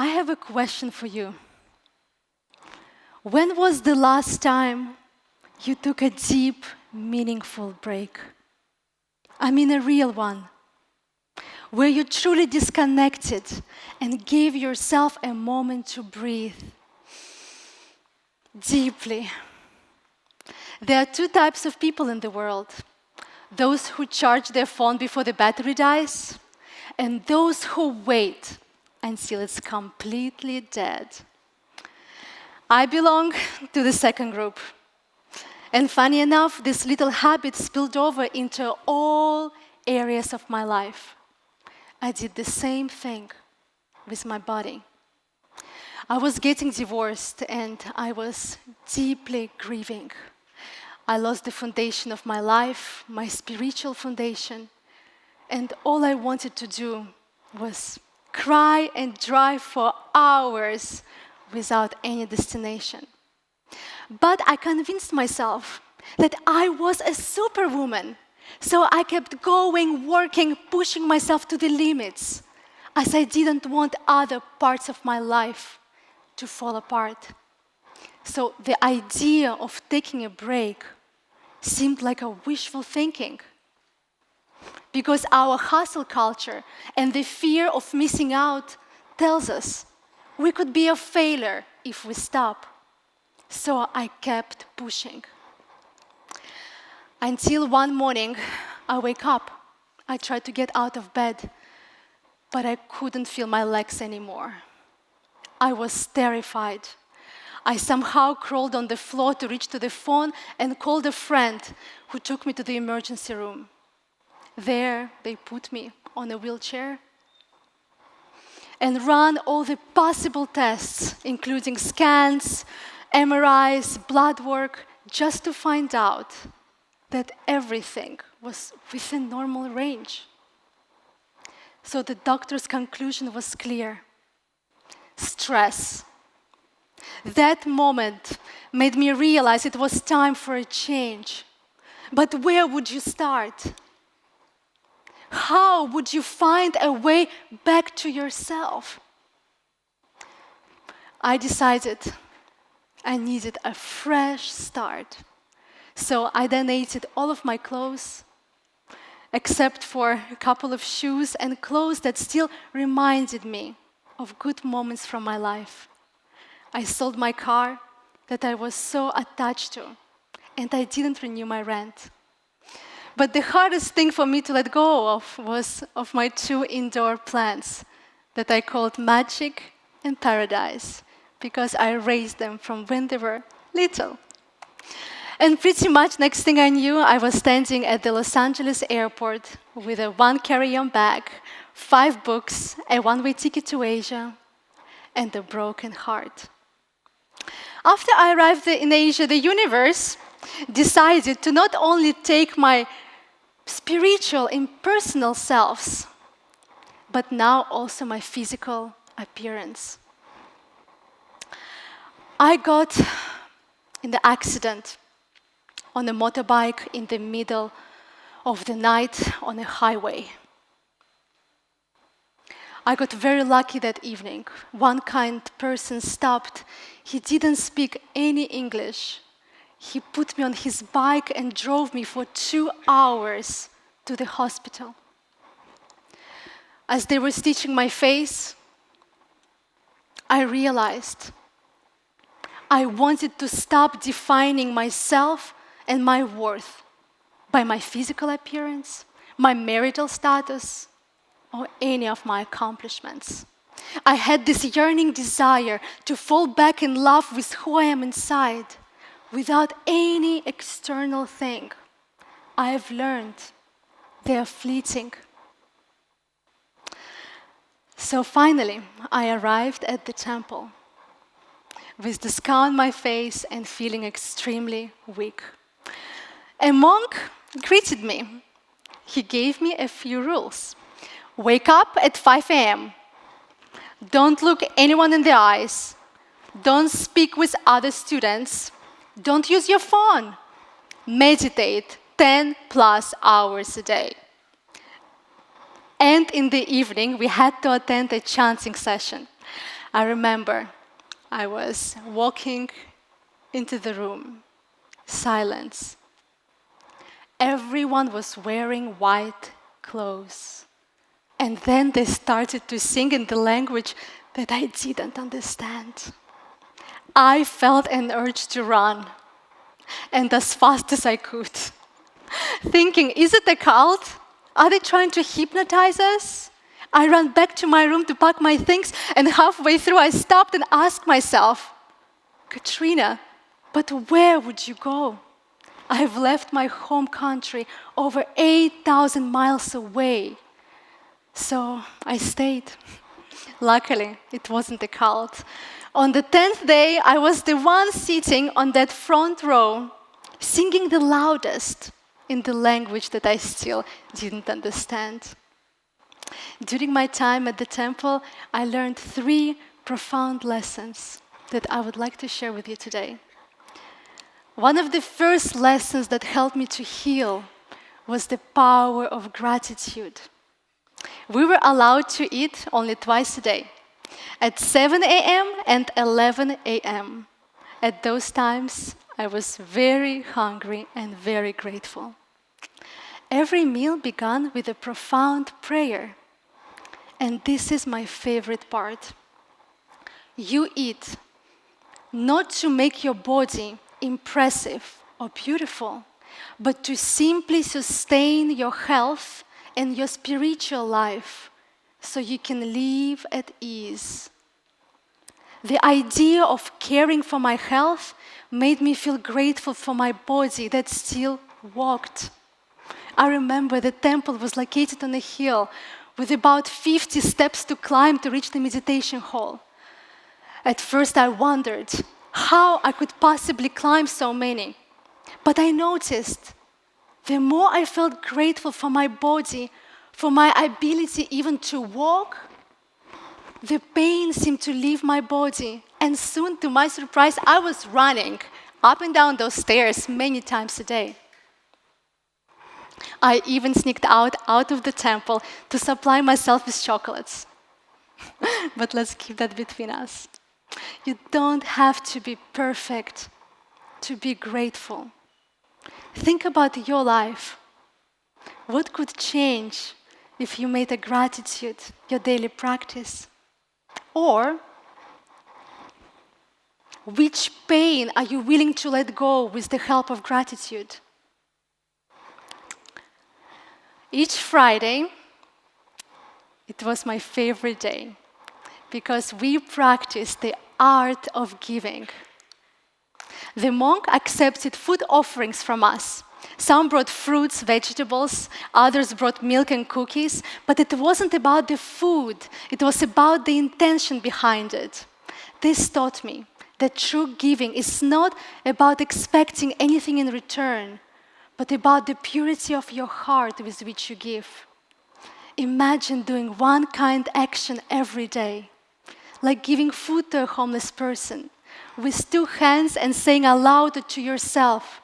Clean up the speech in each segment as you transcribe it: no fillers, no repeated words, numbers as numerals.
I have a question for you. When was the last time you took a deep, meaningful break? I mean a real one, where you truly disconnected and gave yourself a moment to breathe deeply. There are two types of people in the world: those who charge their phone before the battery dies, and those who wait until it's completely dead. I belong to the second group. And funny enough, this little habit spilled over into all areas of my life. I did the same thing with my body. I was getting divorced and I was deeply grieving. I lost the foundation of my life, my spiritual foundation, and all I wanted to do was cry and drive for hours without any destination. But I convinced myself that I was a superwoman. So I kept going, working, pushing myself to the limits, as I didn't want other parts of my life to fall apart. So the idea of taking a break seemed like a wishful thinking, because our hustle culture and the fear of missing out tells us we could be a failure if we stop. So I kept pushing. Until one morning, I wake up. I tried to get out of bed, but I couldn't feel my legs anymore. I was terrified. I somehow crawled on the floor to reach to the phone and called a friend who took me to the emergency room. There, they put me on a wheelchair and ran all the possible tests, including scans, MRIs, blood work, just to find out that everything was within normal range. So the doctor's conclusion was clear: stress. That moment made me realize it was time for a change. But where would you start? How would you find a way back to yourself? I decided I needed a fresh start. So I donated all of my clothes, except for a couple of shoes and clothes that still reminded me of good moments from my life. I sold my car that I was so attached to, and I didn't renew my rent. But the hardest thing for me to let go of was of my two indoor plants that I called Magic and Paradise, because I raised them from when they were little. And pretty much next thing I knew, I was standing at the Los Angeles airport with a one carry-on bag, 5 books, a one-way ticket to Asia, and a broken heart. After I arrived in Asia, the universe decided to not only take my spiritual and personal selves, but now also my physical appearance. I got in the accident on a motorbike in the middle of the night on a highway. I got very lucky that evening. One kind person stopped. He didn't speak any English. He put me on his bike and drove me for 2 hours to the hospital. As they were stitching my face, I realized I wanted to stop defining myself and my worth by my physical appearance, my marital status, or any of my accomplishments. I had this yearning desire to fall back in love with who I am inside, without any external thing. I have learned they are fleeting. So finally, I arrived at the temple with the scar on my face and feeling extremely weak. A monk greeted me. He gave me a few rules. Wake up at 5 a.m. Don't look anyone in the eyes. Don't speak with other students. Don't use your phone. Meditate 10 plus hours a day. And in the evening, we had to attend a chanting session. I remember I was walking into the room, silence. Everyone was wearing white clothes. And then they started to sing in the language that I didn't understand. I felt an urge to run, and as fast as I could, thinking, is it a cult? Are they trying to hypnotize us? I ran back to my room to pack my things, and halfway through I stopped and asked myself, Katrina, but where would you go? I've left my home country over 8,000 miles away. So I stayed. Luckily, it wasn't a cult. On the 10th day, I was the one sitting on that front row, singing the loudest in the language that I still didn't understand. During my time at the temple, I learned 3 profound lessons that I would like to share with you today. One of the first lessons that helped me to heal was the power of gratitude. We were allowed to eat only twice a day, at 7 a.m. and 11 a.m. At those times, I was very hungry and very grateful. Every meal began with a profound prayer. And this is my favorite part. You eat not to make your body impressive or beautiful, but to simply sustain your health and your spiritual life so you can live at ease. The idea of caring for my health made me feel grateful for my body that still walked. I remember the temple was located on a hill with about 50 steps to climb to reach the meditation hall. At first I wondered how I could possibly climb so many. But I noticed the more I felt grateful for my body, for my ability even to walk, the pain seemed to leave my body. And soon, to my surprise, I was running up and down those stairs many times a day. I even sneaked out of the temple to supply myself with chocolates. But let's keep that between us. You don't have to be perfect to be grateful. Think about your life. What could change if you made a gratitude your daily practice? Or, which pain are you willing to let go with the help of gratitude? Each Friday, it was my favorite day because we practiced the art of giving. The monk accepted food offerings from us. Some brought fruits, vegetables, others brought milk and cookies, but it wasn't about the food, it was about the intention behind it. This taught me that true giving is not about expecting anything in return, but about the purity of your heart with which you give. Imagine doing one kind action every day, like giving food to a homeless person, with 2 hands and saying aloud to yourself,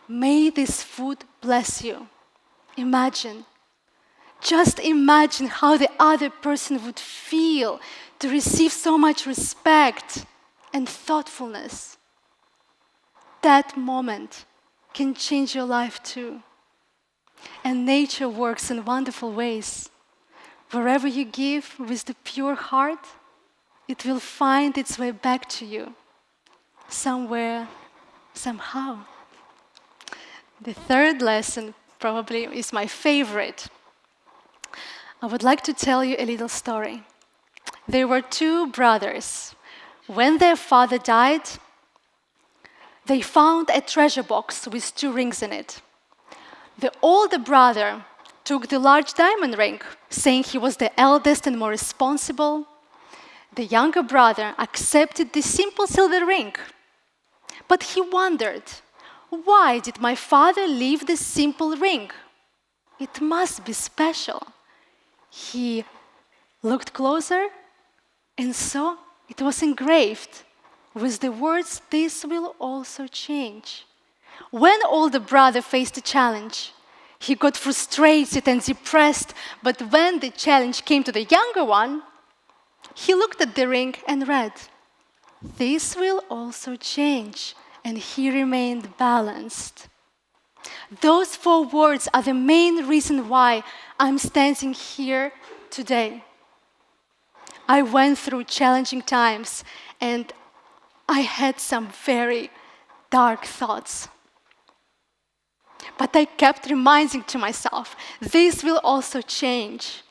"May this food bless you." Imagine. Just imagine how the other person would feel to receive so much respect and thoughtfulness. That moment can change your life too. And nature works in wonderful ways. Wherever you give with the pure heart, it will find its way back to you, somewhere, somehow. The third lesson probably is my favorite. I would like to tell you a little story. There were 2 brothers. When their father died, they found a treasure box with 2 rings in it. The older brother took the large diamond ring, saying he was the eldest and more responsible. The younger brother accepted the simple silver ring. But he wondered, why did my father leave this simple ring? It must be special. He looked closer and saw it was engraved with the words, "This will also change." When older brother faced a challenge, he got frustrated and depressed, but when the challenge came to the younger one, He looked at the ring and read, "This will also change," and he remained balanced. Those 4 words are the main reason why I'm standing here today. I went through challenging times and I had some very dark thoughts. But I kept reminding to myself, this will also change.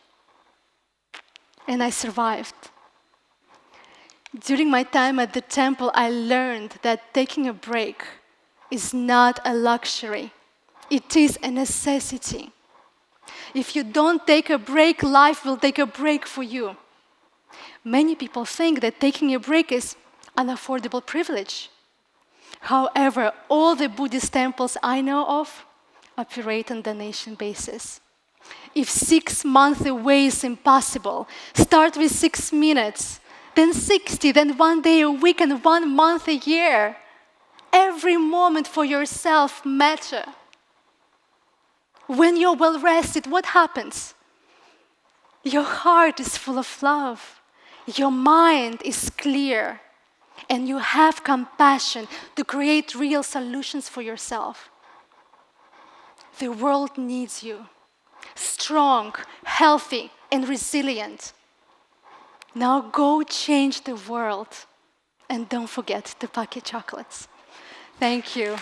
And I survived. During my time at the temple, I learned that taking a break is not a luxury. It is a necessity. If you don't take a break, life will take a break for you. Many people think that taking a break is an affordable privilege. However, all the Buddhist temples I know of operate on donation basis. If 6 months away is impossible, start with 6 minutes, then 60, then 1 day a week, and 1 month a year. Every moment for yourself matters. When you're well rested, what happens? Your heart is full of love. Your mind is clear. And you have compassion to create real solutions for yourself. The world needs you. Strong, healthy, and resilient. Now go change the world. And don't forget the pocket chocolates. Thank you.